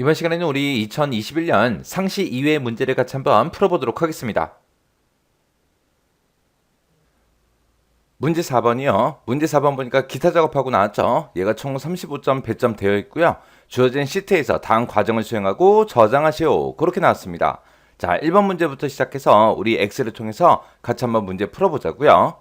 이번 시간에는 우리 2021년 상시 이외의 문제를 같이 한번 풀어보도록 하겠습니다. 문제 4번이요. 문제 4번 보니까 기타 작업하고 나왔죠. 얘가 총 35점 배점 되어 있고요. 주어진 시트에서 다음 과정을 수행하고 저장하시오. 그렇게 나왔습니다. 자, 1번 문제부터 시작해서 우리 엑셀을 통해서 같이 한번 문제 풀어보자고요.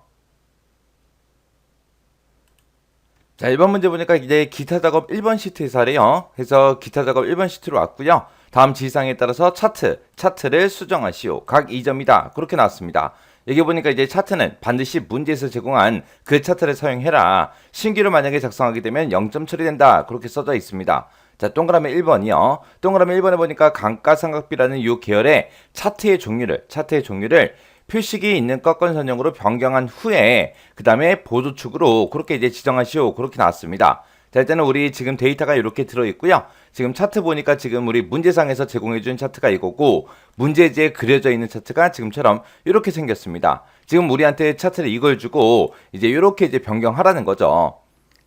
자, 1번 문제 보니까 이제 기타 작업 1번 시트에서 하래요. 그래서 기타 작업 1번 시트로 왔고요. 다음 지시사항에 따라서 차트를 수정하시오. 각 2점이다. 그렇게 나왔습니다. 여기 보니까 이제 차트는 반드시 문제에서 제공한 그 차트를 사용해라. 신규로 만약에 작성하게 되면 0점 처리된다. 그렇게 써져 있습니다. 자, 동그라미 1번이요. 동그라미 1번에 보니까 감가상각비라는 이 계열의 차트의 종류를 표식이 있는 꺾은 선형으로 변경한 후에 그 다음에 보조축으로 그렇게 이제 지정하시오. 그렇게 나왔습니다. 자, 일단은 우리 지금 데이터가 이렇게 들어있고요. 지금 차트 보니까 지금 우리 문제상에서 제공해준 차트가 이거고 문제지에 그려져 있는 차트가 지금처럼 이렇게 생겼습니다. 지금 우리한테 차트를 이걸 주고 이제 이렇게 이제 변경하라는 거죠.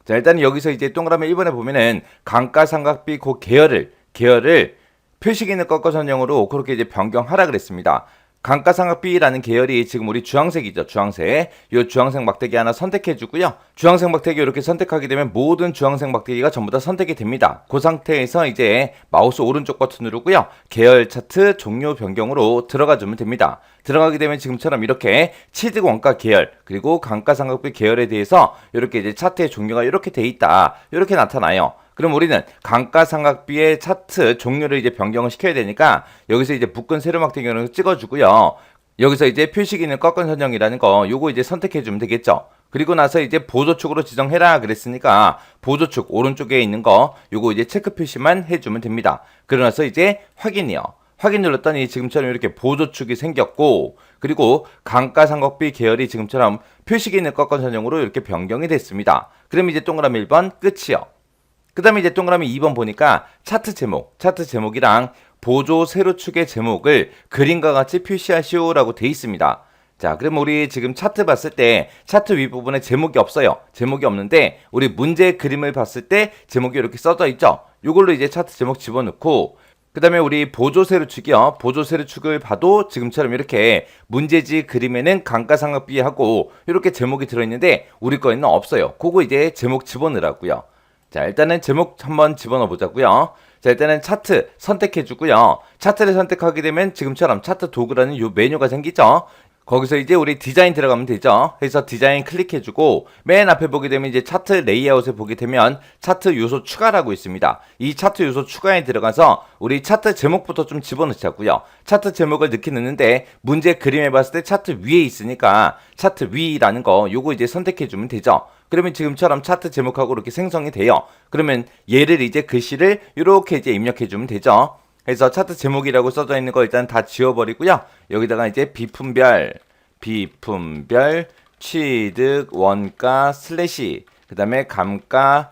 자, 일단은 여기서 이제 동그라미 1번에 보면은 감가상각비 그 계열을 표식이 있는 꺾어선형으로 그렇게 이제 변경하라 그랬습니다. 감가상각비라는 계열이 지금 우리 주황색이죠. 주황색. 이 주황색 막대기 하나 선택해 주고요. 주황색 막대기 이렇게 선택하게 되면 모든 주황색 막대기가 전부 다 선택이 됩니다. 그 상태에서 이제 마우스 오른쪽 버튼 누르고요. 계열 차트 종료 변경으로 들어가 주면 됩니다. 들어가게 되면 지금처럼 이렇게 취득 원가 계열 그리고 감가상각비 계열에 대해서 이렇게 이제 차트의 종류가 이렇게 돼 있다. 이렇게 나타나요. 그럼 우리는 감가상각비의 차트 종류를 이제 변경을 시켜야 되니까 여기서 이제 묶은 세로 막대기를 찍어주고요. 여기서 이제 표식이 있는 꺾은 선형이라는 거 요거 이제 선택해주면 되겠죠. 그리고 나서 이제 보조축으로 지정해라 그랬으니까 보조축 오른쪽에 있는 거 요거 이제 체크 표시만 해주면 됩니다. 그러고 나서 이제 확인이요. 확인 눌렀더니 지금처럼 이렇게 보조축이 생겼고 그리고 감가상각비 계열이 지금처럼 표식이 있는 꺾은 선형으로 이렇게 변경이 됐습니다. 그럼 이제 동그라미 1번 끝이요. 그 다음에 이제 동그라미 2번 보니까 차트 제목이랑 보조 세로축의 제목을 그림과 같이 표시하시오 라고 돼 있습니다. 자, 그럼 우리 지금 차트 봤을 때 차트 윗부분에 제목이 없어요. 제목이 없는데 우리 문제 그림을 봤을 때 제목이 이렇게 써져 있죠. 이걸로 이제 차트 제목 집어넣고 그 다음에 우리 보조 세로축이요. 보조 세로축을 봐도 지금처럼 이렇게 문제지 그림에는 감가상각비하고 이렇게 제목이 들어있는데 우리 거에는 없어요. 그거 이제 제목 집어넣으라고요. 자, 일단은 제목 한번 집어넣어 보자고요. 자, 일단은 차트 선택해 주고요. 차트를 선택하게 되면 지금처럼 차트 도구라는 요 메뉴가 생기죠. 거기서 이제 우리 디자인 들어가면 되죠. 그래서 디자인 클릭해 주고 맨 앞에 보게 되면 이제 차트 레이아웃에 보게 되면 차트 요소 추가라고 있습니다. 이 차트 요소 추가에 들어가서 우리 차트 제목부터 좀 집어넣자고요. 차트 제목을 넣는데 문제 그림에 봤을 때 차트 위에 있으니까 차트 위라는 거 요거 이제 선택해 주면 되죠. 그러면 지금처럼 차트 제목하고 이렇게 생성이 돼요. 그러면 얘를 이제 글씨를 이렇게 이제 입력해 주면 되죠. 그래서 차트 제목이라고 써져 있는 거 일단 다 지워버리고요. 여기다가 이제 비품별 취득 원가 슬래시 그 다음에 감가상각비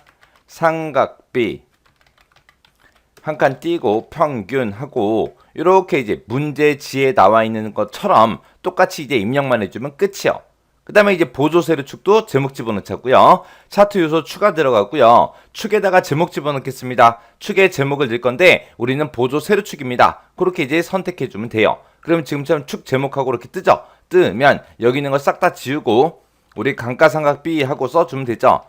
한 칸 띄고 평균하고 이렇게 이제 문제지에 나와 있는 것처럼 똑같이 이제 입력만 해주면 끝이요. 그 다음에 이제 보조 세로축도 제목 집어넣자고요. 차트 요소 추가 들어가고요. 축에다가 제목 집어넣겠습니다. 축에 제목을 넣을 건데 우리는 보조 세로축입니다. 그렇게 이제 선택해주면 돼요. 그럼 지금처럼 축 제목하고 이렇게 뜨죠. 뜨면 여기 있는 거 싹 다 지우고 우리 감가상각비 하고 써주면 되죠.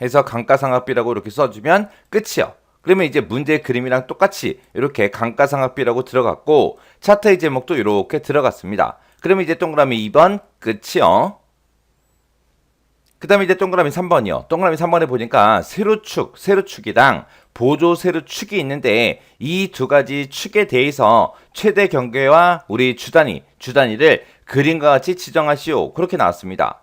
해서 감가상각비라고 이렇게 써주면 끝이요. 그러면 이제 문제 그림이랑 똑같이 이렇게 감가상각비라고 들어갔고 차트의 제목도 이렇게 들어갔습니다. 그러면 이제 동그라미 2번 끝이요. 그 다음에 이제 동그라미 3번이요. 동그라미 3번에 보니까 세로축이랑 보조 세로축이 있는데 이 두 가지 축에 대해서 최대 경계와 우리 주단위를 그림과 같이 지정하시오. 그렇게 나왔습니다.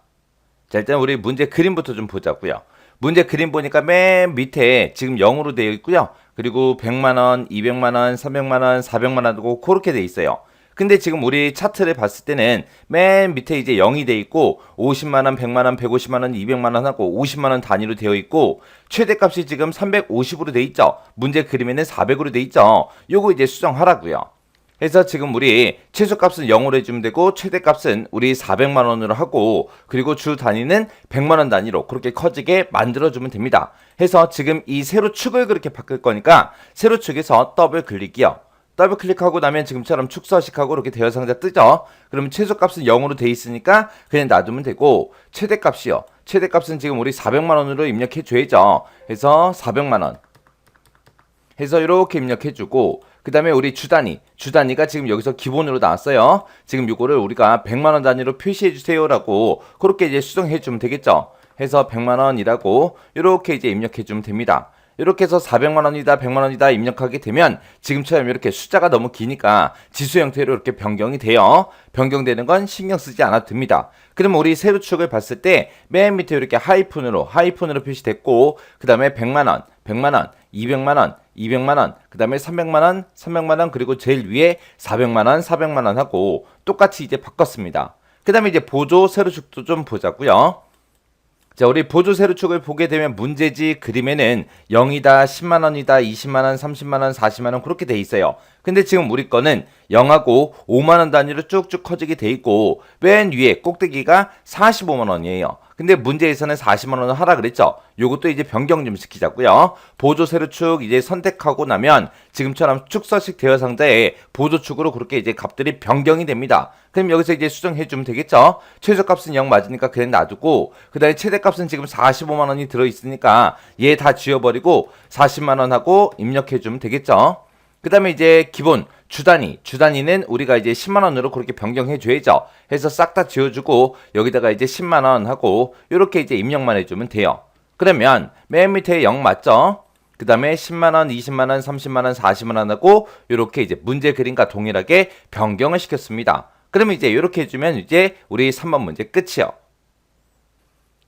자, 일단 우리 문제 그림부터 좀 보자고요. 문제 그림 보니까 맨 밑에 지금 0으로 되어 있고요. 그리고 100만원, 200만원, 300만원, 400만원 하고 그렇게 되어 있어요. 근데 지금 우리 차트를 봤을 때는 맨 밑에 이제 0이 돼 있고 50만원, 100만원, 150만원, 200만원 하고 50만원 단위로 되어 있고 최대값이 지금 350으로 돼 있죠. 문제 그림에는 400으로 돼 있죠. 요거 이제 수정하라고요. 해서 지금 우리 최소값은 0으로 해주면 되고 최대값은 우리 400만원으로 하고 그리고 주 단위는 100만원 단위로 그렇게 커지게 만들어주면 됩니다. 해서 지금 이 세로축을 그렇게 바꿀 거니까 세로축에서 더블 클릭이요. 더블 클릭하고 나면 지금처럼 축서식하고 이렇게 대여 상자 뜨죠. 그러면 최소값은 0으로 돼 있으니까 그냥 놔두면 되고 최대값이요. 최대값은 지금 우리 400만원으로 입력해 줘야죠. 해서 400만원 해서 이렇게 입력해주고 그 다음에 우리 주단위가 지금 여기서 기본으로 나왔어요. 지금 이거를 우리가 100만원 단위로 표시해주세요 라고 그렇게 이제 수정해주면 되겠죠. 해서 100만원이라고 이렇게 이제 입력해주면 됩니다. 이렇게 해서 400만원이다 100만원이다 입력하게 되면 지금처럼 이렇게 숫자가 너무 기니까 지수 형태로 이렇게 변경이 돼요. 변경되는 건 신경 쓰지 않아도 됩니다. 그러면 우리 세로축을 봤을 때 맨 밑에 이렇게 하이픈으로 표시됐고 그 다음에 100만원 200만원 200만원 그 다음에 300만원 그리고 제일 위에 400만원 하고 똑같이 이제 바꿨습니다. 그 다음에 이제 보조 세로축도 좀 보자고요. 자, 우리 보조 세로축을 보게 되면 문제지 그림에는 0이다, 10만원이다, 20만원, 30만원, 40만원 그렇게 돼 있어요. 근데 지금 우리 거는 0하고 5만원 단위로 쭉쭉 커지게 돼 있고 맨 위에 꼭대기가 45만원이에요. 근데 문제에서는 40만원을 하라 그랬죠. 요것도 이제 변경 좀 시키자고요. 보조 세로축 이제 선택하고 나면 지금처럼 축서식 대여 상자에 보조축으로 그렇게 이제 값들이 변경이 됩니다. 그럼 여기서 이제 수정해 주면 되겠죠. 최소값은 0 맞으니까 그냥 놔두고 그 다음에 최대값은 지금 45만원이 들어있으니까 얘 다 지워버리고 40만원 하고 입력해 주면 되겠죠. 그 다음에 이제 기본 주단위는 우리가 이제 10만원으로 그렇게 변경해 줘야죠. 해서 싹 다 지워주고 여기다가 이제 10만원 하고 이렇게 이제 입력만 해주면 돼요. 그러면 맨 밑에 0 맞죠? 그 다음에 10만원, 20만원, 30만원, 40만원 하고 이렇게 이제 문제 그림과 동일하게 변경을 시켰습니다. 그러면 이제 이렇게 해주면 이제 우리 3번 문제 끝이요.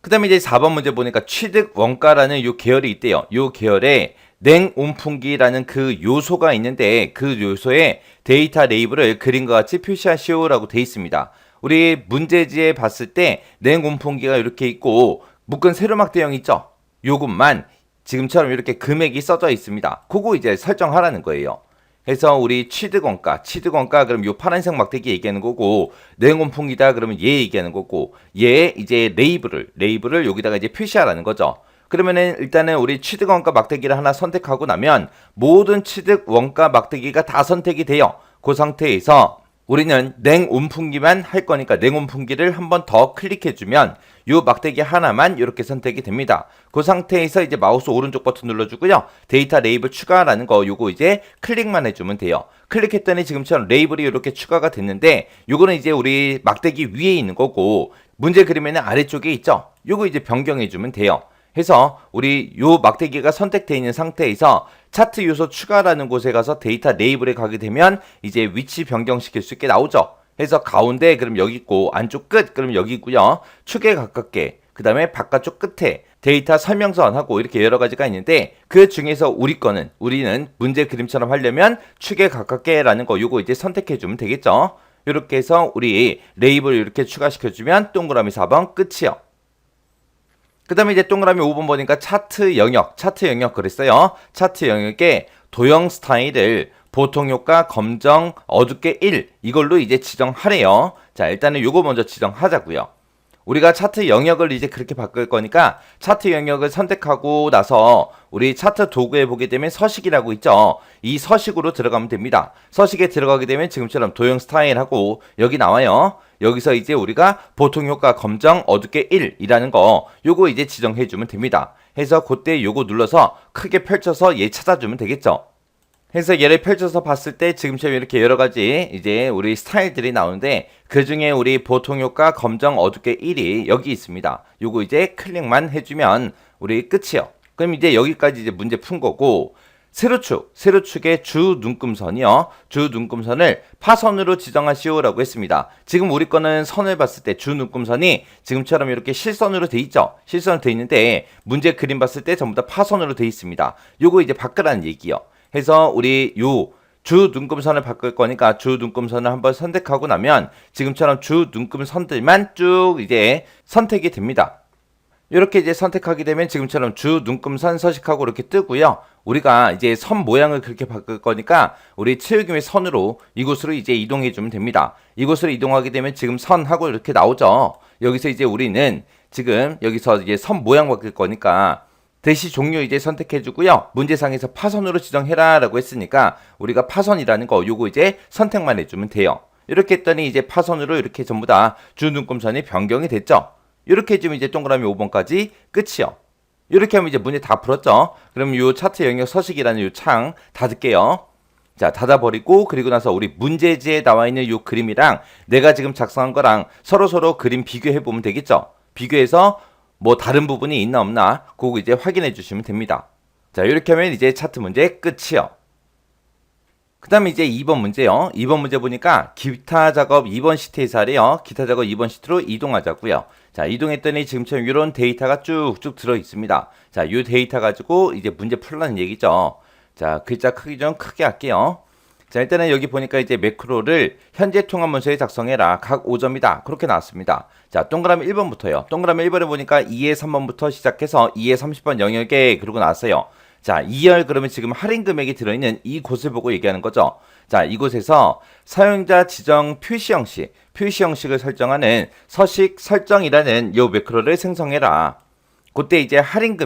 그 다음에 이제 4번 문제 보니까 취득 원가라는 요 계열이 있대요. 요 계열에 냉온풍기라는 그 요소가 있는데 그 요소에 데이터 레이블을 그림과 같이 표시하시오라고 돼 있습니다. 우리 문제지에 봤을 때 냉온풍기가 이렇게 있고 묶은 세로막 대형 있죠? 요것만 지금처럼 이렇게 금액이 써져 있습니다. 그거 이제 설정하라는 거예요. 해서 우리 취득원가 그럼 요 파란색 막대기 얘기하는 거고 냉온풍기다 그러면 얘 얘기하는 거고 얘 이제 레이블을 여기다가 이제 표시하라는 거죠. 그러면은 일단은 우리 취득원가 막대기를 하나 선택하고 나면 모든 취득원가 막대기가 다 선택이 돼요. 그 상태에서 우리는 냉온풍기만 할 거니까 냉온풍기를 한 번 더 클릭해주면 요 막대기 하나만 이렇게 선택이 됩니다. 그 상태에서 이제 마우스 오른쪽 버튼 눌러주고요. 데이터 레이블 추가라는 거 요거 이제 클릭만 해주면 돼요. 클릭했더니 지금처럼 레이블이 이렇게 추가가 됐는데 요거는 이제 우리 막대기 위에 있는 거고 문제 그림에는 아래쪽에 있죠. 요거 이제 변경해주면 돼요. 해서 우리 요 막대기가 선택되어 있는 상태에서 차트 요소 추가라는 곳에 가서 데이터 레이블에 가게 되면 이제 위치 변경시킬 수 있게 나오죠. 해서 가운데 그럼 여기 있고 안쪽 끝 그럼 여기 있고요. 축에 가깝게 그 다음에 바깥쪽 끝에 데이터 설명서하고 이렇게 여러 가지가 있는데 그 중에서 우리는 문제 그림처럼 하려면 축에 가깝게 라는 거 요거 이제 선택해 주면 되겠죠. 이렇게 해서 우리 레이블 이렇게 추가시켜주면 동그라미 4번 끝이요. 그 다음에 이제 동그라미 5번 보니까 차트 영역 그랬어요. 차트 영역에 도형 스타일을 보통 효과, 검정, 어둡게 1 이걸로 이제 지정하래요. 자, 일단은 요거 먼저 지정하자고요. 우리가 차트 영역을 이제 그렇게 바꿀 거니까 차트 영역을 선택하고 나서 우리 차트 도구에 보게 되면 서식이라고 있죠. 이 서식으로 들어가면 됩니다. 서식에 들어가게 되면 지금처럼 도형 스타일하고 여기 나와요. 여기서 이제 우리가 보통 효과 검정 어둡게 1이라는 거 요거 이제 지정해 주면 됩니다. 해서 그때 요거 눌러서 크게 펼쳐서 얘 찾아주면 되겠죠. 해서 얘를 펼쳐서 봤을 때 지금처럼 이렇게 여러 가지 이제 우리 스타일들이 나오는데 그 중에 우리 보통 효과 검정 어둡게 1이 여기 있습니다. 요거 이제 클릭만 해주면 우리 끝이요. 그럼 이제 여기까지 이제 문제 푼 거고 세로축의 주 눈금선이요. 주 눈금선을 파선으로 지정하시오라고 했습니다. 지금 우리 거는 선을 봤을 때 주 눈금선이 지금처럼 이렇게 실선으로 돼 있죠. 실선으로 돼 있는데 문제 그림 봤을 때 전부 다 파선으로 돼 있습니다. 요거 이제 바꾸라는 얘기요. 해서 우리 요 주 눈금선을 바꿀 거니까 주 눈금선을 한번 선택하고 나면 지금처럼 주 눈금선들만 쭉 이제 선택이 됩니다. 이렇게 이제 선택하게 되면 지금처럼 주 눈금선 서식하고 이렇게 뜨고요. 우리가 이제 선 모양을 그렇게 바꿀 거니까 우리 치우김의 선으로 이곳으로 이제 이동해 주면 됩니다. 이곳으로 이동하게 되면 지금 선하고 이렇게 나오죠. 여기서 이제 우리는 지금 여기서 이제 선 모양 바뀔 거니까 대시 종료 이제 선택해 주고요. 문제상에서 파선으로 지정해라 라고 했으니까 우리가 파선이라는 거 요거 이제 선택만 해주면 돼요. 이렇게 했더니 이제 파선으로 이렇게 전부 다 주 눈금선이 변경이 됐죠. 이렇게 해주면 이제 동그라미 5번까지 끝이요. 이렇게 하면 이제 문제 다 풀었죠. 그럼 이 차트 영역 서식이라는 이 창 닫을게요. 자, 닫아버리고 그리고 나서 우리 문제지에 나와 있는 이 그림이랑 내가 지금 작성한 거랑 서로 그림 비교해 보면 되겠죠. 비교해서 뭐 다른 부분이 있나 없나 그거 이제 확인해 주시면 됩니다. 자, 이렇게 하면 이제 차트 문제 끝이요. 그 다음에 이제 2번 문제요. 2번 문제 보니까 기타 작업 2번 시트에서 하래요. 기타 작업 2번 시트로 이동하자고요. 자, 이동했더니 지금처럼 이런 데이터가 쭉쭉 들어 있습니다. 자, 이 데이터 가지고 이제 문제 풀라는 얘기죠. 자, 글자 크기 좀 크게 할게요. 자, 일단은 여기 보니까 이제 매크로를 현재 통합 문서에 작성해라. 각 5점이다. 그렇게 나왔습니다. 자, 동그라미 1번부터요. 동그라미 1번에 보니까 2에 3번부터 시작해서 2에 30번 영역에 그러고 나왔어요. 자, 2열 그러면 지금 할인 금액이 들어있는 이곳을 보고 얘기하는 거죠. 자, 이곳에서 사용자 지정 표시 형식을 설정하는 서식 설정이라는 요 매크로를 생성해라. 그때 이제 할인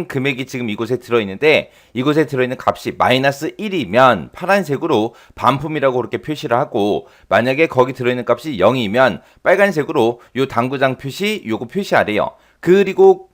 금액이 지금 이곳에 들어있는데 이곳에 들어있는 값이 마이너스 1이면 파란색으로 반품이라고 그렇게 표시를 하고 만약에 거기 들어있는 값이 0이면 빨간색으로 요 당구장 표시 요거 표시하래요. 그리고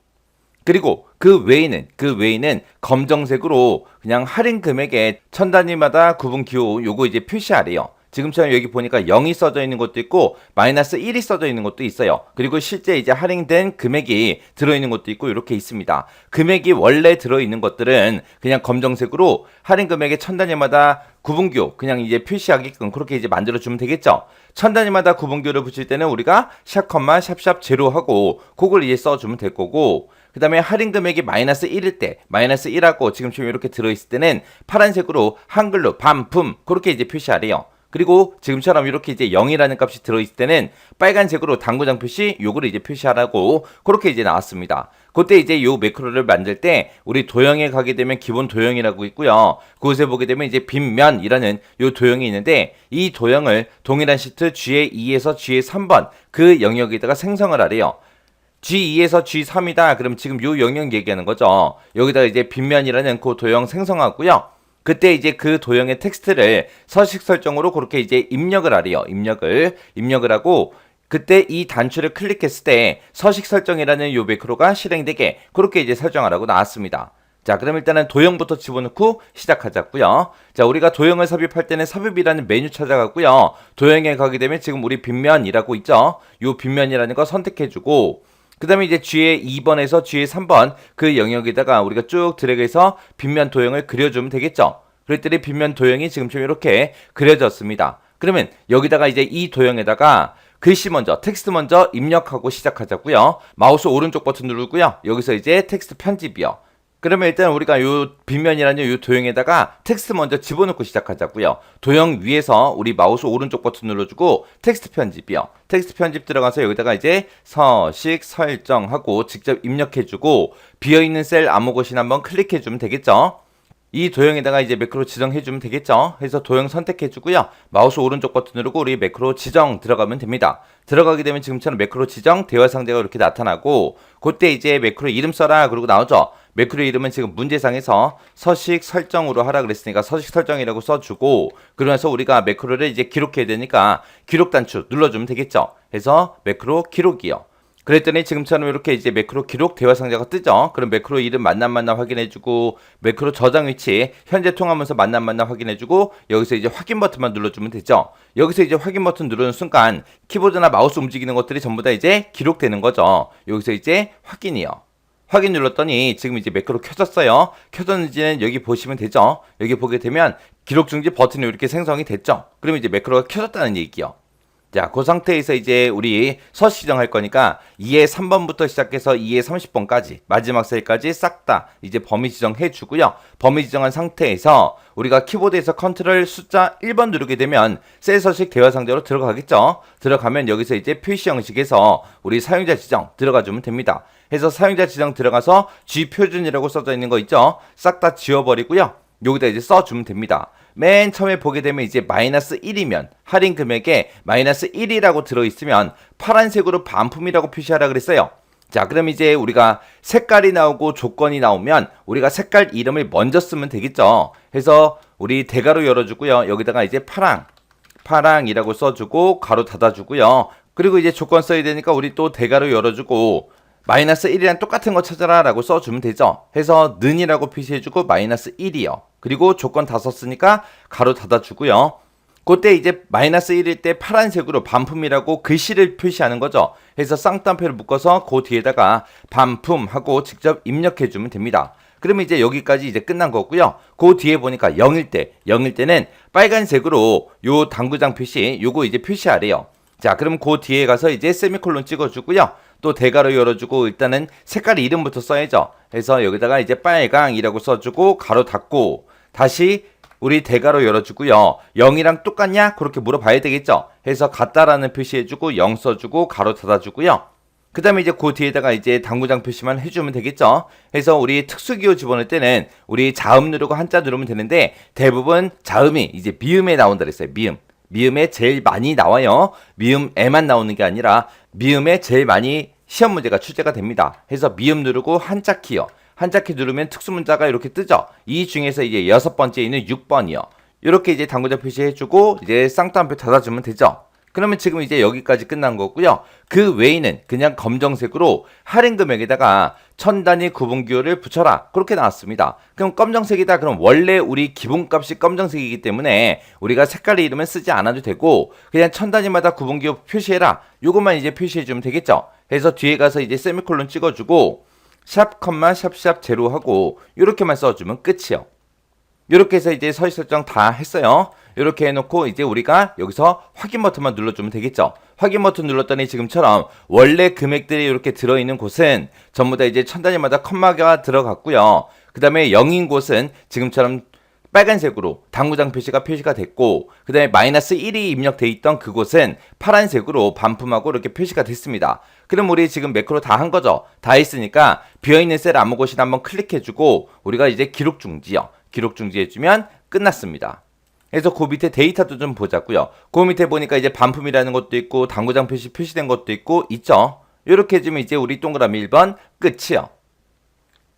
그 외에는 검정색으로 그냥 할인 금액에 천 단위마다 구분 기호 요거 이제 표시하래요. 지금처럼 여기 보니까 0이 써져 있는 것도 있고 마이너스 1이 써져 있는 것도 있어요. 그리고 실제 이제 할인된 금액이 들어있는 것도 있고 이렇게 있습니다. 금액이 원래 들어있는 것들은 그냥 검정색으로 할인 금액의 천 단위마다 구분기호 그냥 이제 표시하게끔 그렇게 이제 만들어주면 되겠죠. 천 단위마다 구분기호를 붙일 때는 우리가 샵, 샵샵 제로 하고 그걸 이제 써주면 될 거고 그 다음에 할인 금액이 마이너스 1일 때 마이너스 1하고 지금처럼 이렇게 들어있을 때는 파란색으로 한글로 반품 그렇게 이제 표시하래요. 그리고 지금처럼 이렇게 이제 0이라는 값이 들어있을 때는 빨간색으로 당구장 표시 요거를 이제 표시하라고 그렇게 이제 나왔습니다. 그때 이제 요 매크로를 만들 때 우리 도형에 가게 되면 기본 도형이라고 있고요. 그곳에 보게 되면 이제 빗면이라는 요 도형이 있는데 이 도형을 동일한 시트 G2에서 G3번 그 영역에다가 생성을 하래요. G2에서 G3이다. 그럼 지금 요 영역 얘기하는 거죠. 여기다가 이제 빗면이라는 그 도형 생성하고요. 그때 이제 그 도형의 텍스트를 서식 설정으로 그렇게 이제 입력을 하래요. 입력을 하고 그때 이 단추를 클릭했을 때 서식 설정이라는 요 매크로가 실행되게 그렇게 이제 설정하라고 나왔습니다. 자, 그럼 일단은 도형부터 집어넣고 시작하자고요. 자, 우리가 도형을 삽입할 때는 삽입이라는 메뉴 찾아가고요. 도형에 가게 되면 지금 우리 빗면이라고 있죠. 요 빗면이라는 거 선택해주고 그 다음에 이제 G의 2번에서 G의 3번 그 영역에다가 우리가 쭉 드래그해서 빗면 도형을 그려주면 되겠죠. 그랬더니 빗면 도형이 지금처럼 이렇게 그려졌습니다. 그러면 여기다가 이제 이 도형에다가 글씨 먼저, 텍스트 먼저 입력하고 시작하자고요. 마우스 오른쪽 버튼 누르고요. 여기서 이제 텍스트 편집이요. 그러면 일단 우리가 요 빗면이라는 요 도형에다가 텍스트 먼저 집어넣고 시작하자고요. 도형 위에서 우리 마우스 오른쪽 버튼 눌러주고 텍스트 편집이요. 텍스트 편집 들어가서 여기다가 이제 서식 설정하고 직접 입력해주고 비어있는 셀 아무 곳이나 한번 클릭해주면 되겠죠. 이 도형에다가 이제 매크로 지정해주면 되겠죠. 그래서 도형 선택해주고요. 마우스 오른쪽 버튼 누르고 우리 매크로 지정 들어가면 됩니다. 들어가게 되면 지금처럼 매크로 지정 대화 상자가 이렇게 나타나고 그때 이제 매크로 이름 써라 그러고 나오죠. 매크로 이름은 지금 문제상에서 서식 설정으로 하라 그랬으니까 서식 설정이라고 써주고 그러면서 우리가 매크로를 이제 기록해야 되니까 기록 단추 눌러주면 되겠죠. 그래서 매크로 기록이요. 그랬더니 지금처럼 이렇게 이제 매크로 기록 대화 상자가 뜨죠. 그럼 매크로 이름 만남 확인해주고 매크로 저장 위치 현재 통하면서 만남 확인해주고 여기서 이제 확인 버튼만 눌러주면 되죠. 여기서 이제 확인 버튼 누르는 순간 키보드나 마우스 움직이는 것들이 전부 다 이제 기록되는 거죠. 여기서 이제 확인이요. 확인 눌렀더니 지금 이제 매크로 켜졌어요. 켜졌는지는 여기 보시면 되죠. 여기 보게 되면 기록 중지 버튼이 이렇게 생성이 됐죠. 그러면 이제 매크로가 켜졌다는 얘기요. 자, 그 상태에서 이제 우리 서식 지정할 거니까 2의 3번부터 시작해서 2의 30번까지 마지막 셀까지 싹 다 이제 범위 지정해 주고요. 범위 지정한 상태에서 우리가 키보드에서 컨트롤 숫자 1번 누르게 되면 셀 서식 대화 상자로 들어가겠죠. 들어가면 여기서 이제 표시 형식에서 우리 사용자 지정 들어가 주면 됩니다. 해서 사용자 지정 들어가서 G 표준이라고 써져 있는 거 있죠. 싹 다 지워버리고요. 여기다 이제 써주면 됩니다. 맨 처음에 보게 되면 이제 마이너스 1이면 할인 금액에 마이너스 1이라고 들어있으면 파란색으로 반품이라고 표시하라 그랬어요. 자, 그럼 이제 우리가 색깔이 나오고 조건이 나오면 우리가 색깔 이름을 먼저 쓰면 되겠죠. 해서 우리 대괄호 열어주고요. 여기다가 이제 파랑이라고 써주고 가로 닫아주고요. 그리고 이제 조건 써야 되니까 우리 또 대괄호 열어주고 마이너스 1이랑 똑같은 거 찾아라 라고 써주면 되죠. 해서 는이라고 표시해주고 마이너스 1이요. 그리고 조건 다 썼으니까 가로 닫아주고요. 그때 이제 마이너스 1일 때 파란색으로 반품이라고 글씨를 표시하는 거죠. 해서 쌍따옴표를 묶어서 그 뒤에다가 반품하고 직접 입력해주면 됩니다. 그러면 이제 여기까지 이제 끝난 거고요. 그 뒤에 보니까 0일 때는 빨간색으로 요 당구장 표시 요거 이제 표시하래요. 자, 그럼 그 뒤에 가서 이제 세미콜론 찍어주고요. 또 대괄호 열어주고 일단은 색깔 이름부터 써야죠. 해서 여기다가 이제 빨강이라고 써주고 가로 닫고 다시 우리 대괄호 열어주고요. 0이랑 똑같냐? 그렇게 물어봐야 되겠죠. 해서 같다라는 표시해주고 0 써주고 가로 닫아주고요. 그 다음에 이제 그 뒤에다가 이제 당구장 표시만 해주면 되겠죠. 해서 우리 특수기호 집어넣을 때는 우리 자음 누르고 한자 누르면 되는데 대부분 자음이 이제 미음에 나온다 그랬어요. 미음에 제일 많이 나와요. 미음에만 나오는 게 아니라 미음에 제일 많이 시험 문제가 출제가 됩니다. 해서 미음 누르고 한자 키요. 한자 키 누르면 특수문자가 이렇게 뜨죠. 이 중에서 이제 6번째 있는 6번이요. 이렇게 이제 당구장 표시해주고 이제 쌍따옴표 닫아주면 되죠. 그러면 지금 이제 여기까지 끝난 거고요. 그 외에는 그냥 검정색으로 할인 금액에다가 천 단위 구분기호를 붙여라. 그렇게 나왔습니다. 그럼 검정색이다. 그럼 원래 우리 기본값이 검정색이기 때문에 우리가 색깔의 이름은 쓰지 않아도 되고 그냥 천 단위마다 구분기호 표시해라. 요것만 이제 표시해주면 되겠죠. 해서 뒤에 가서 이제 세미콜론 찍어주고 샵, 컴마, 샵, 제로 하고 요렇게만 써주면 끝이요. 요렇게 해서 이제 서식 설정 다 했어요. 요렇게 해놓고 이제 우리가 여기서 확인 버튼만 눌러주면 되겠죠. 확인 버튼 눌렀더니 지금처럼 원래 금액들이 이렇게 들어있는 곳은 전부 다 이제 천 단위마다 컴마가 들어갔고요. 그 다음에 0인 곳은 지금처럼 빨간색으로 당구장 표시가 됐고 그 다음에 마이너스 1이 입력돼 있던 그곳은 파란색으로 반품하고 이렇게 표시가 됐습니다. 그럼 우리 지금 매크로 다 한 거죠. 다 했으니까 비어있는 셀 아무 곳이나 한번 클릭해주고 우리가 이제 기록 중지요. 기록 중지해주면 끝났습니다. 그래서 그 밑에 데이터도 좀 보자고요. 그 밑에 보니까 이제 반품이라는 것도 있고 당구장 표시된 것도 있고 있죠. 이렇게 해주면 이제 우리 동그라미 1번 끝이요.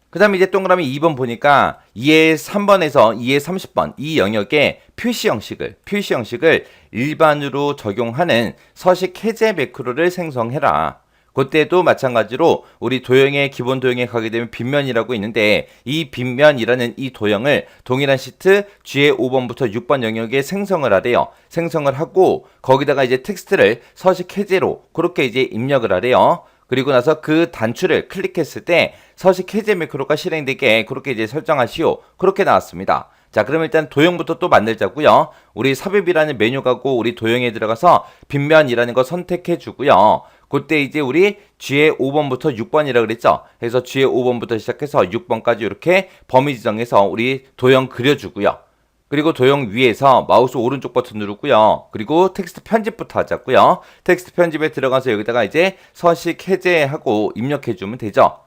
그 다음에 이제 동그라미 2번 보니까 2의 3번에서 2의 30번 이 영역에 표시 형식을 일반으로 적용하는 서식 해제 매크로를 생성해라. 그때도 마찬가지로 우리 도형의 기본 도형에 가게 되면 빗면이라고 있는데 이 빗면이라는 이 도형을 동일한 시트 G의 5번부터 6번 영역에 생성을 하래요. 생성을 하고 거기다가 이제 텍스트를 서식 해제로 그렇게 이제 입력을 하래요. 그리고 나서 그 단추를 클릭했을 때 서식 해제 매크로가 실행되게 그렇게 이제 설정하시오. 그렇게 나왔습니다. 자, 그럼 일단 도형부터 또 만들자고요. 우리 삽입이라는 메뉴 가고 우리 도형에 들어가서 빗면이라는 거 선택해 주고요. 그때 이제 우리 G의 5번부터 6번이라 그랬죠. 그래서 G의 5번부터 시작해서 6번까지 이렇게 범위 지정해서 우리 도형 그려주고요. 그리고 도형 위에서 마우스 오른쪽 버튼 누르고요. 그리고 텍스트 편집부터 하자고요. 텍스트 편집에 들어가서 여기다가 이제 서식 해제하고 입력해주면 되죠.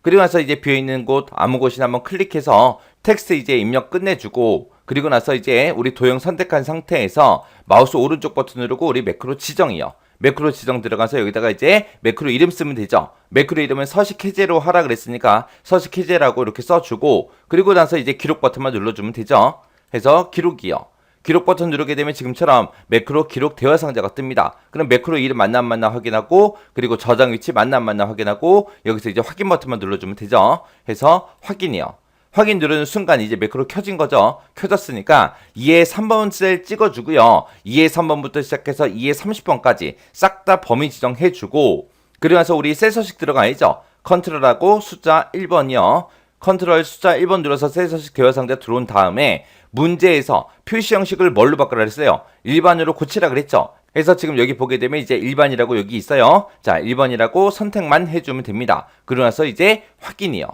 그리고 나서 이제 비어있는 곳 아무 곳이나 한번 클릭해서 텍스트 이제 입력 끝내주고 그리고 나서 이제 우리 도형 선택한 상태에서 마우스 오른쪽 버튼 누르고 우리 매크로 지정이요. 매크로 지정 들어가서 여기다가 이제 매크로 이름 쓰면 되죠. 매크로 이름은 서식 해제로 하라 그랬으니까 서식 해제라고 이렇게 써주고 그리고 나서 이제 기록 버튼만 눌러주면 되죠. 해서 기록이요. 기록 버튼 누르게 되면 지금처럼 매크로 기록 대화 상자가 뜹니다. 그럼 매크로 이름 맞나 안 맞나 확인하고 그리고 저장 위치 맞나 안 맞나 확인하고 여기서 이제 확인 버튼만 눌러주면 되죠. 해서 확인이요. 확인 누르는 순간 이제 매크로 켜진 거죠. 켜졌으니까 2의 3번 셀 찍어주고요. 2의 3번부터 시작해서 2의 30번까지 싹 다 범위 지정해주고 그리고 나서 우리 셀 서식 들어가야죠. 컨트롤하고 숫자 1번이요. 컨트롤 숫자 1번 눌러서 셀 서식 대화 상자 들어온 다음에 문제에서 표시 형식을 뭘로 바꾸라 그랬어요? 일반으로 고치라 그랬죠. 해서 지금 여기 보게 되면 이제 일반이라고 여기 있어요. 자, 1번이라고 선택만 해주면 됩니다. 그러고 나서 이제 확인이요.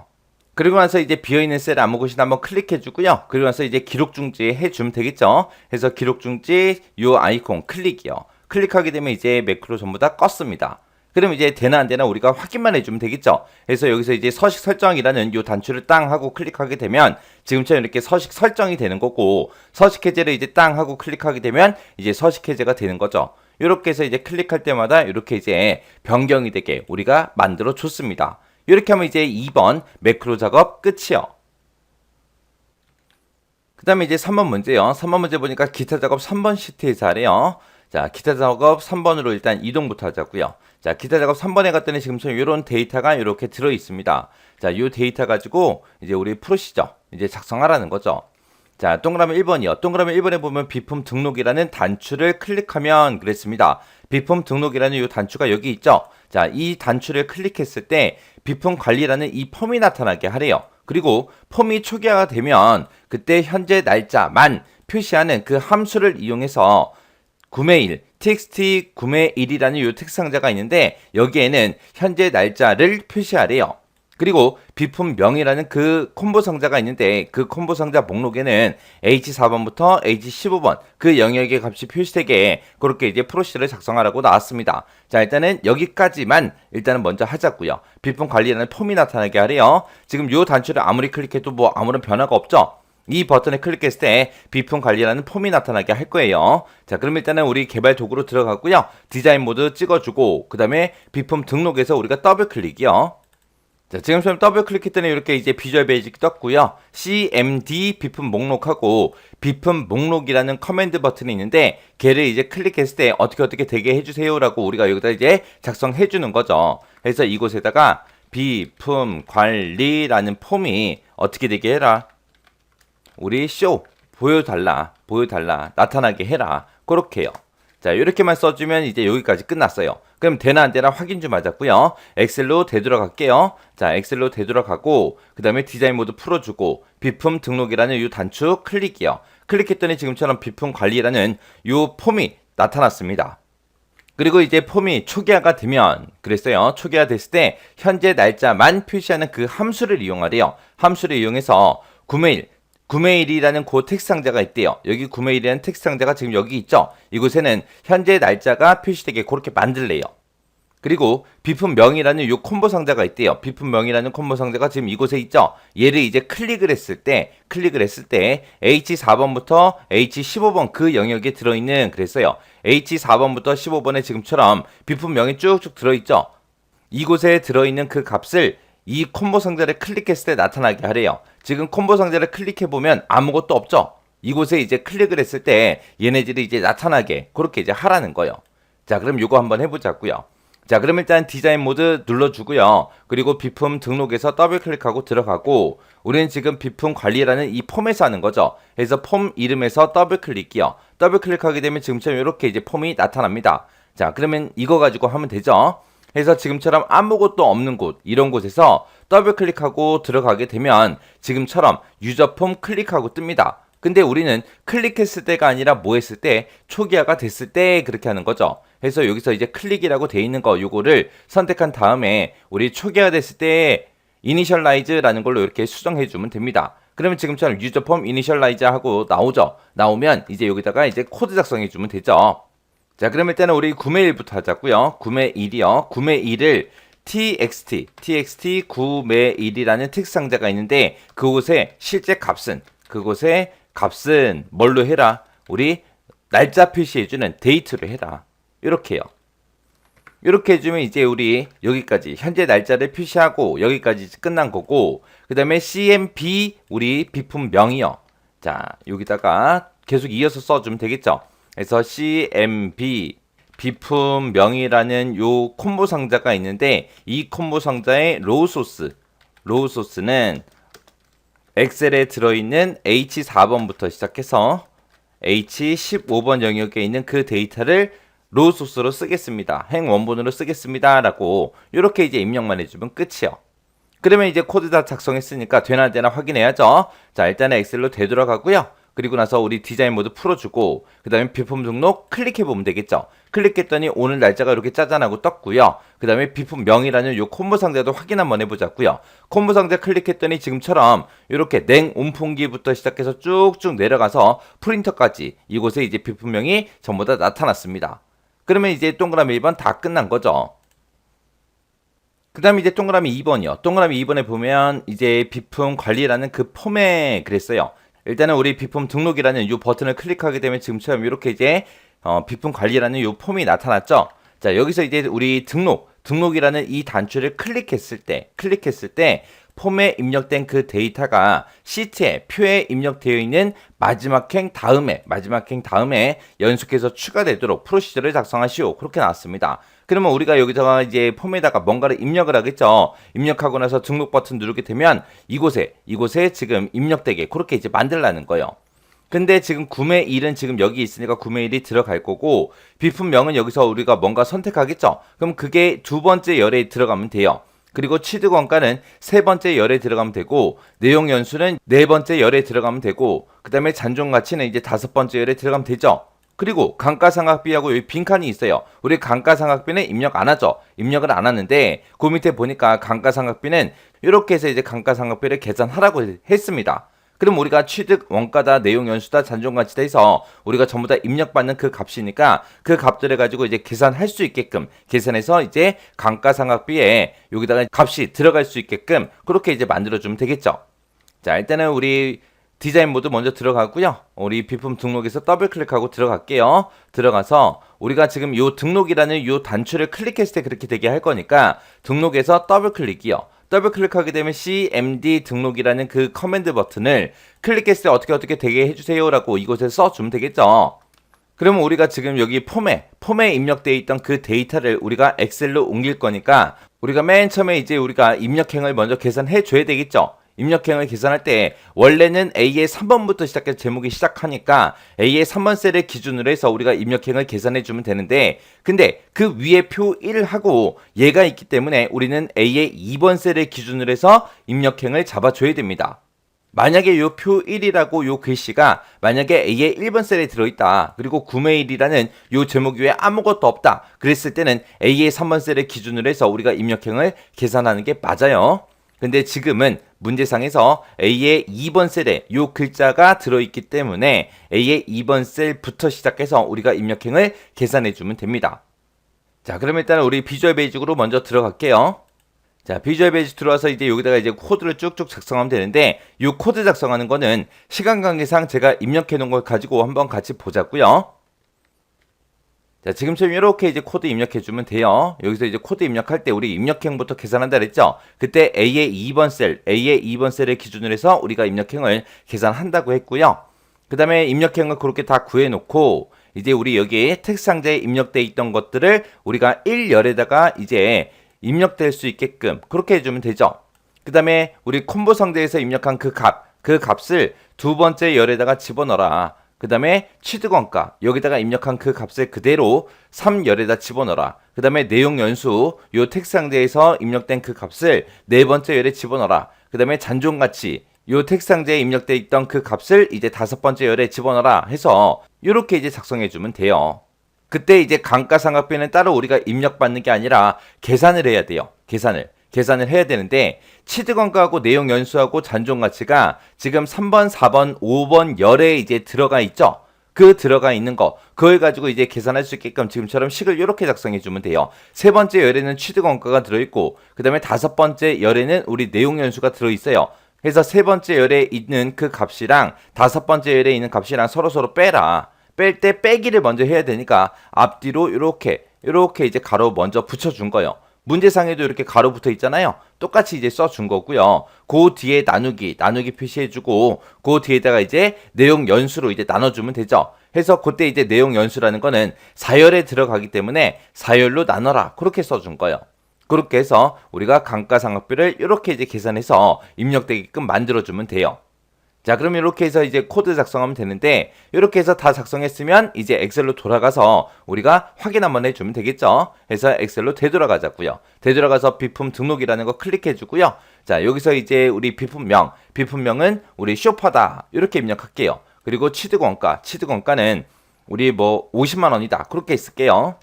그리고 나서 이제 비어있는 셀 아무 곳이나 한번 클릭해주고요. 그리고 나서 이제 기록 중지 해주면 되겠죠. 해서 기록 중지 요 아이콘 클릭이요. 클릭하게 되면 이제 매크로 전부 다 껐습니다. 그럼 이제 되나 안 되나 우리가 확인만 해주면 되겠죠. 그래서 여기서 이제 서식 설정이라는 요 단추를 땅 하고 클릭하게 되면 지금처럼 이렇게 서식 설정이 되는 거고, 서식 해제를 이제 땅 하고 클릭하게 되면 이제 서식 해제가 되는 거죠. 이렇게 해서 이제 클릭할 때마다 이렇게 이제 변경이 되게 우리가 만들어 줬습니다. 이렇게 하면 이제 2번 매크로 작업 끝이요. 그 다음에 이제 3번 문제요. 3번 문제 보니까 기타 작업 3번 시트에서 하래요. 자, 기타 작업 3번으로 일단 이동부터 하자고요. 자, 기타 작업 3번에 갔더니 지금처럼 이런 데이터가 이렇게 들어 있습니다. 자, 이 데이터 가지고 이제 우리 프로시저 이제 작성하라는 거죠. 자, 동그라미 1번이요. 동그라미 1번에 보면 비품 등록이라는 단추를 클릭하면 그랬습니다. 비품 등록이라는 이 단추가 여기 있죠. 자, 이 단추를 클릭했을 때 비품 관리라는 이 폼이 나타나게 하래요. 그리고 폼이 초기화가 되면 그때 현재 날짜만 표시하는 그 함수를 이용해서 구매일, txt 구매일이라는 이 특성자가 있는데 여기에는 현재 날짜를 표시하래요. 그리고 비품명이라는 그 콤보 상자가 있는데 그 콤보 상자 목록에는 H4번부터 H15번 그 영역의 값이 표시되게 그렇게 이제 프로시를 작성하라고 나왔습니다. 자, 일단은 여기까지만 일단은 먼저 하자고요. 비품 관리라는 폼이 나타나게 하래요. 지금 요 단추를 아무리 클릭해도 뭐 아무런 변화가 없죠. 이 버튼을 클릭했을 때 비품 관리라는 폼이 나타나게 할 거예요. 자, 그럼 일단은 우리 개발 도구로 들어가고요. 디자인 모드 찍어주고 그 다음에 비품 등록에서 우리가 더블 클릭이요. 자, 지금처럼 더블 클릭했더니 이렇게 이제 비주얼 베이직 떴고요. CMD 비품 목록하고 비품 목록이라는 커맨드 버튼이 있는데 걔를 이제 클릭했을 때 어떻게 되게 해주세요라고 우리가 여기다 이제 작성해 주는 거죠. 그래서 이곳에다가 비품 관리라는 폼이 어떻게 되게 해라. 우리 쇼 보여달라 나타나게 해라. 그렇게요. 자, 이렇게만 써주면 이제 여기까지 끝났어요. 그럼 되나 안 되나 확인 좀 하자고요. 엑셀로 되돌아갈게요. 자, 엑셀로 되돌아가고 그 다음에 디자인 모드 풀어주고 비품 등록이라는 이 단추 클릭이요. 클릭했더니 지금처럼 비품 관리라는 이 폼이 나타났습니다. 그리고 이제 폼이 초기화가 되면 그랬어요. 초기화 됐을 때 현재 날짜만 표시하는 그 함수를 이용하래요. 함수를 이용해서 구매일이라는 그 텍스트 상자가 있대요. 여기 구매일이라는 텍스트 상자가 지금 여기 있죠. 이곳에는 현재 날짜가 표시되게 그렇게 만들래요. 그리고 비품명이라는 요 콤보 상자가 있대요. 비품명이라는 콤보 상자가 지금 이곳에 있죠. 얘를 이제 클릭을 했을 때 H4번부터 H15번 그 영역에 들어있는 그랬어요. H4번부터 15번에 지금처럼 비품명이 쭉쭉 들어있죠. 이곳에 들어있는 그 값을 이 콤보 상자를 클릭했을 때 나타나게 하래요. 지금 콤보 상자를 클릭해보면 아무것도 없죠. 이곳에 이제 클릭을 했을 때 얘네들이 이제 나타나게 그렇게 이제 하라는 거예요. 자, 그럼 요거 한번 해보자고요. 자, 그럼 일단 디자인 모드 눌러주고요. 그리고 비품 등록에서 더블 클릭하고 들어가고 우리는 지금 비품 관리라는 이 폼에서 하는 거죠. 그래서 폼 이름에서 더블 클릭이요. 더블 클릭하게 되면 지금처럼 이렇게 이제 폼이 나타납니다. 자, 그러면 이거 가지고 하면 되죠. 그래서 지금처럼 아무것도 없는 곳, 이런 곳에서 더블 클릭하고 들어가게 되면 지금처럼 유저 폼 클릭하고 뜹니다. 근데 우리는 클릭했을 때가 아니라 뭐 했을 때, 초기화가 됐을 때 그렇게 하는 거죠. 그래서 여기서 이제 클릭이라고 돼 있는 거 요거를 선택한 다음에 우리 초기화 됐을 때 이니셜라이즈라는 걸로 이렇게 수정해 주면 됩니다. 그러면 지금처럼 유저 폼 이니셜라이즈 하고 나오죠. 나오면 이제 여기다가 이제 코드 작성해 주면 되죠. 자, 그럼 일단은 우리 구매일부터 하자고요. 구매일이요. 구매일을 txt 구매일이라는 텍스트 상자가 있는데 그곳에 실제 값은 뭘로 해라? 우리 날짜 표시해주는 데이트로 해라. 이렇게요. 이렇게 해주면 이제 우리 여기까지 현재 날짜를 표시하고 여기까지 끝난 거고 그 다음에 cmb 우리 비품명이요. 자, 여기다가 계속 이어서 써주면 되겠죠. 그래서 cmb 비품명이라는 요 콤보 상자가 있는데 이 콤보 상자의 로우 소스는 엑셀에 들어있는 H4번부터 시작해서 H15번 영역에 있는 그 데이터를 로우 소스로 쓰겠습니다. 행 원본으로 쓰겠습니다. 라고 이렇게 이제 입력만 해주면 끝이요. 그러면 이제 코드 다 작성했으니까 되나 안 되나 확인해야죠. 자, 일단은 엑셀로 되돌아가고요. 그리고 나서 우리 디자인 모드 풀어주고 그 다음에 비품 등록 클릭해보면 되겠죠. 클릭했더니 오늘 날짜가 이렇게 짜잔하고 떴고요. 그 다음에 비품명이라는 요 콤보 상자도 확인 한번 해보자고요. 콤보 상자 클릭했더니 지금처럼 이렇게 냉온풍기부터 시작해서 쭉쭉 내려가서 프린터까지 이곳에 이제 비품명이 전부 다 나타났습니다. 그러면 이제 동그라미 1번 다 끝난 거죠. 그 다음에 이제 동그라미 2번이요. 동그라미 2번에 보면 이제 비품 관리라는 그 폼에 그랬어요. 일단은 우리 비품 등록이라는 이 버튼을 클릭하게 되면 지금처럼 이렇게 이제 비품 관리라는 이 폼이 나타났죠. 자, 여기서 이제 우리 등록이라는 이 단추를 클릭했을 때 폼에 입력된 그 데이터가 시트에 표에 입력되어 있는 마지막 행 다음에 연속해서 추가되도록 프로시저를 작성하시오. 그렇게 나왔습니다. 그러면 우리가 여기다가 이제 폼에다가 뭔가를 입력을 하겠죠. 입력하고 나서 등록 버튼 누르게 되면 이곳에 지금 입력되게 그렇게 이제 만들라는 거예요. 근데 지금 구매일은 지금 여기 있으니까 구매일이 들어갈 거고 비품명은 여기서 우리가 뭔가 선택하겠죠. 그럼 그게 두 번째 열에 들어가면 돼요. 그리고 취득원가는 세 번째 열에 들어가면 되고 내용 연수는 네 번째 열에 들어가면 되고 그 다음에 잔존가치는 이제 다섯 번째 열에 들어가면 되죠. 그리고 감가상각비하고 여기 빈칸이 있어요. 우리 감가상각비는 입력 안 하죠. 입력을 안 하는데 그 밑에 보니까 감가상각비는 이렇게 해서 이제 감가상각비를 계산하라고 했습니다. 그럼 우리가 취득 원가다, 내용 연수다, 잔존가치다 해서 우리가 전부 다 입력받는 그 값이니까 그 값들을 가지고 이제 계산할 수 있게끔 계산해서 이제 감가상각비에 여기다가 값이 들어갈 수 있게끔 그렇게 이제 만들어주면 되겠죠. 자, 일단은 우리 디자인 모드 먼저 들어가고요. 우리 비품 등록에서 더블 클릭하고 들어갈게요. 들어가서 우리가 지금 요 등록이라는 요 단추를 클릭했을 때 그렇게 되게 할 거니까 등록에서 더블 클릭이요. 더블 클릭하게 되면 CMD 등록이라는 그 커맨드 버튼을 클릭했을 때 어떻게 되게 해주세요 라고 이곳에 써주면 되겠죠. 그러면 우리가 지금 여기 폼에 입력되어 있던 그 데이터를 우리가 엑셀로 옮길 거니까 우리가 맨 처음에 이제 우리가 입력행을 먼저 계산해 줘야 되겠죠. 입력행을 계산할 때 원래는 A의 3번부터 시작해서 제목이 시작하니까 A의 3번 셀을 기준으로 해서 우리가 입력행을 계산해 주면 되는데 근데 그 위에 표 1하고 얘가 있기 때문에 우리는 A의 2번 셀을 기준으로 해서 입력행을 잡아줘야 됩니다. 만약에 요 표 1이라고 요 글씨가 만약에 A의 1번 셀에 들어있다. 그리고 구매일이라는 요 제목 위에 아무것도 없다. 그랬을 때는 A의 3번 셀을 기준으로 해서 우리가 입력행을 계산하는 게 맞아요. 근데 지금은 문제상에서 A의 2번 셀에 요 글자가 들어있기 때문에 A의 2번 셀부터 시작해서 우리가 입력행을 계산해주면 됩니다. 자, 그럼 일단 우리 비주얼 베이직으로 먼저 들어갈게요. 자, 비주얼 베이직 들어와서 이제 여기다가 이제 코드를 쭉쭉 작성하면 되는데 이 코드 작성하는 거는 시간 관계상 제가 입력해 놓은 걸 가지고 한번 같이 보자고요. 자, 지금처럼 이렇게 이제 코드 입력해주면 돼요. 여기서 이제 코드 입력할 때 우리 입력행부터 계산한다 그랬죠? 그때 A의 2번 셀을 기준으로 해서 우리가 입력행을 계산한다고 했고요. 그 다음에 입력행을 그렇게 다 구해놓고 이제 우리 여기 텍스트 상자에 입력되어 있던 것들을 우리가 1열에다가 이제 입력될 수 있게끔 그렇게 해주면 되죠. 그 다음에 우리 콤보 상자에서 입력한 그 값을 두 번째 열에다가 집어넣어라. 그 다음에 취득원가 여기다가 입력한 그 값을 그대로 3열에다 집어넣어라. 그 다음에 내용 연수 요 텍스트 상자에서 입력된 그 값을 네 번째 열에 집어넣어라. 그 다음에 잔존가치 요 텍스트 상자에 입력돼 있던 그 값을 이제 다섯 번째 열에 집어넣어라 해서 이렇게 이제 작성해 주면 돼요. 그때 이제 감가상각비는 따로 우리가 입력받는 게 아니라 계산을 해야 돼요. 계산을 해야 되는데 취득원가하고 내용 연수하고 잔존가치가 지금 3번, 4번, 5번 열에 이제 들어가 있죠. 그 들어가 있는 거 그걸 가지고 이제 계산할 수 있게끔 지금처럼 식을 이렇게 작성해 주면 돼요. 세 번째 열에는 취득원가가 들어있고 그 다음에 다섯 번째 열에는 우리 내용 연수가 들어있어요. 그래서 세 번째 열에 있는 그 값이랑 다섯 번째 열에 있는 값이랑 서로 빼라. 뺄 때 빼기를 먼저 해야 되니까 앞뒤로 이렇게 이제 가로 먼저 붙여준 거예요. 문제상에도 이렇게 가로 붙어 있잖아요. 똑같이 이제 써준 거고요. 그 뒤에 나누기 표시해주고 그 뒤에다가 이제 내용 연수로 이제 나눠주면 되죠. 해서 그때 이제 내용 연수라는 거는 4열에 들어가기 때문에 4열로 나눠라 그렇게 써준 거예요. 그렇게 해서 우리가 감가상각비를 이렇게 이제 계산해서 입력되게끔 만들어주면 돼요. 자, 그럼 이렇게 해서 이제 코드 작성하면 되는데 이렇게 해서 다 작성했으면 이제 엑셀로 돌아가서 우리가 확인 한번 해주면 되겠죠. 해서 엑셀로 되돌아가자고요. 되돌아가서 비품 등록이라는 거 클릭해주고요. 자, 여기서 이제 우리 비품명은 우리 쇼파다 이렇게 입력할게요. 그리고 취득원가는 우리 뭐 50만 원이다. 그렇게 쓸게요.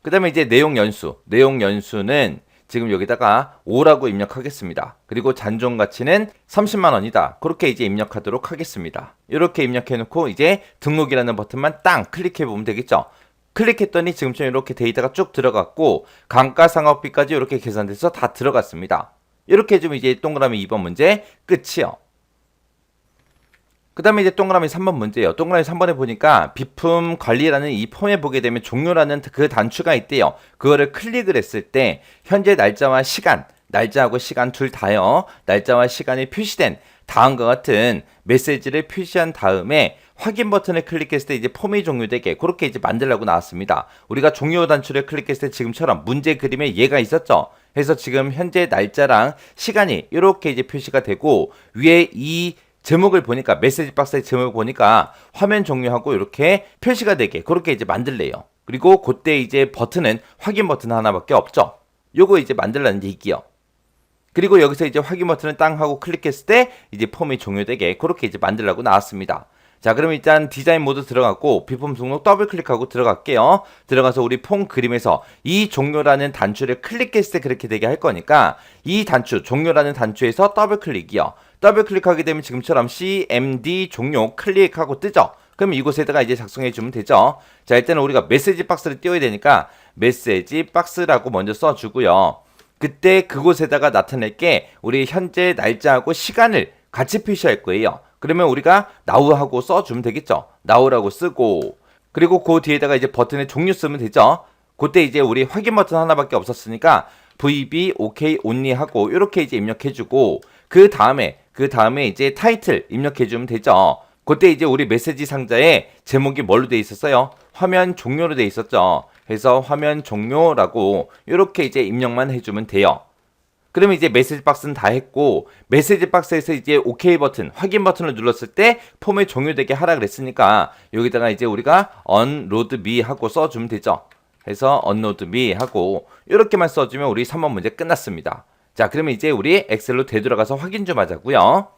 그 다음에 이제 내용 연수는 지금 여기다가 5라고 입력하겠습니다. 그리고 잔존 가치는 30만 원이다. 그렇게 이제 입력하도록 하겠습니다. 이렇게 입력해 놓고 이제 등록이라는 버튼만 땅 클릭해 보면 되겠죠. 클릭했더니 지금처럼 이렇게 데이터가 쭉 들어갔고 감가상각비까지 이렇게 계산돼서 다 들어갔습니다. 이렇게 해주면 이제 동그라미 2번 문제 끝이요. 그 다음에 이제 동그라미 3번 문제예요. 동그라미 3번에 보니까 비품 관리라는 이 폼에 보게 되면 종료라는 그 단추가 있대요. 그거를 클릭을 했을 때 현재 날짜와 시간, 날짜하고 시간 둘 다요. 날짜와 시간이 표시된 다음과 같은 메시지를 표시한 다음에 확인 버튼을 클릭했을 때 이제 폼이 종료되게 그렇게 이제 만들라고 나왔습니다. 우리가 종료 단추를 클릭했을 때 지금처럼 문제 그림에 얘가 있었죠. 그래서 지금 현재 날짜랑 시간이 이렇게 이제 표시가 되고 위에 이 제목을 보니까 메시지 박스의 제목을 보니까 화면 종료하고 이렇게 표시가 되게 그렇게 이제 만들래요. 그리고 그때 이제 버튼은 확인 버튼 하나밖에 없죠. 요거 이제 만들라는 얘기요. 그리고 여기서 이제 확인 버튼을 땅 하고 클릭했을 때 이제 폼이 종료되게 그렇게 이제 만들라고 나왔습니다. 자, 그럼 일단 디자인 모드 들어갔고 비품 등록 더블 클릭하고 들어갈게요. 들어가서 우리 폼 그림에서 이 종료라는 단추를 클릭했을 때 그렇게 되게 할 거니까 이 단추 종료라는 단추에서 더블 클릭이요. 더블 클릭하게 되면 지금처럼 CMD 종료 클릭하고 뜨죠. 그럼 이곳에다가 이제 작성해 주면 되죠. 자, 일단은 우리가 메시지 박스를 띄워야 되니까 메시지 박스라고 먼저 써주고요. 그때 그곳에다가 나타낼 게 우리 현재 날짜하고 시간을 같이 표시할 거예요. 그러면 우리가 now하고 써주면 되겠죠. now라고 쓰고 그리고 그 뒤에다가 이제 버튼에 종류 쓰면 되죠. 그때 이제 우리 확인 버튼 하나밖에 없었으니까 VB OK only 하고 이렇게 이제 입력해주고 그 다음에 이제 타이틀 입력해주면 되죠. 그때 이제 우리 메시지 상자에 제목이 뭘로 돼 있었어요? 화면 종료로 돼 있었죠. 그래서 화면 종료라고 이렇게 이제 입력만 해주면 돼요. 그러면 이제 메시지 박스는 다 했고 메시지 박스에서 이제 OK 버튼, 확인 버튼을 눌렀을 때 폼이 종료되게 하라 그랬으니까 여기다가 이제 우리가 unload me 하고 써주면 되죠. 그래서 unload me 하고 이렇게만 써주면 우리 3번 문제 끝났습니다. 자, 그러면 이제 우리 엑셀로 되돌아가서 확인 좀 하자고요.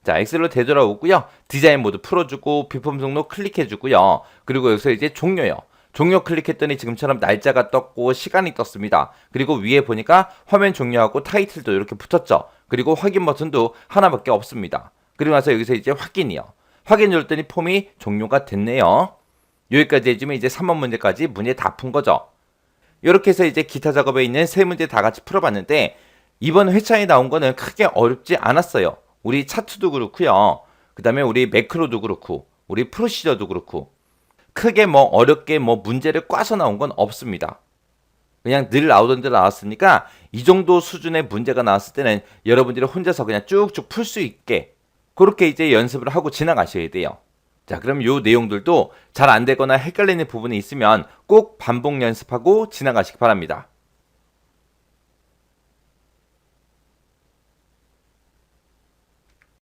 자, 엑셀로 되돌아오고요. 디자인 모드 풀어주고 비품 등록 클릭해주고요. 그리고 여기서 이제 종료요. 종료 클릭했더니 지금처럼 날짜가 떴고 시간이 떴습니다. 그리고 위에 보니까 화면 종료하고 타이틀도 이렇게 붙었죠. 그리고 확인 버튼도 하나밖에 없습니다. 그리고 나서 여기서 이제 확인이요. 확인 눌렀더니 폼이 종료가 됐네요. 여기까지 해주면 이제 3번 문제까지 문제 다 푼 거죠. 이렇게 해서 이제 기타 작업에 있는 세 문제 다 같이 풀어봤는데 이번 회차에 나온 거는 크게 어렵지 않았어요. 우리 차트도 그렇고요. 그 다음에 우리 매크로도 그렇고 우리 프로시저도 그렇고 크게 뭐 어렵게 뭐 문제를 꽈서 나온 건 없습니다. 그냥 늘 나오던 대로 나왔으니까 이 정도 수준의 문제가 나왔을 때는 여러분들이 혼자서 그냥 쭉쭉 풀 수 있게 그렇게 이제 연습을 하고 지나가셔야 돼요. 자, 그럼 요 내용들도 잘 안 되거나 헷갈리는 부분이 있으면 꼭 반복 연습하고 지나가시기 바랍니다.